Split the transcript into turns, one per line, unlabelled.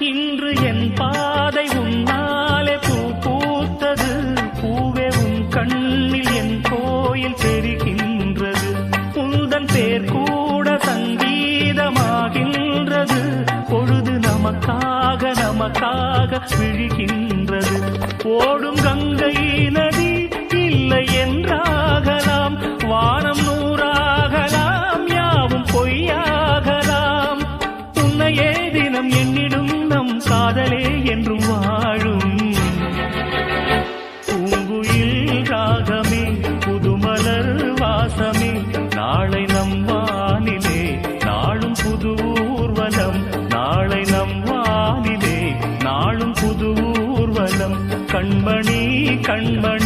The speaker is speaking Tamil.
இன்று என் பாதை உன்னாலே பூ பூத்தது. பூவே உன் கண்ணில் என் கோயில் தெரிகின்றது. உந்தன் பேர் கூட சங்கீதமாகின்றது. பொழுது நமக்காக நமக்காக விழுகின்றது. ஓடும் கங்கை நதி இல்லை என்றாகலாம். வானம் நூறாகலாம், யாவும் பொய்யாகலாம். உன்னையே தினம் எண்ணிடும் நம் காதலே என்றும் வாழும். பூங்குயில் ராகமே, புதுமலர் வாசமே, நாளை நம் வானிலே நாளும் புது ஊர்வலம். நாளை நம் வானிலே நாளும் புது ஊர்வலம். கண்மணி கண்மணி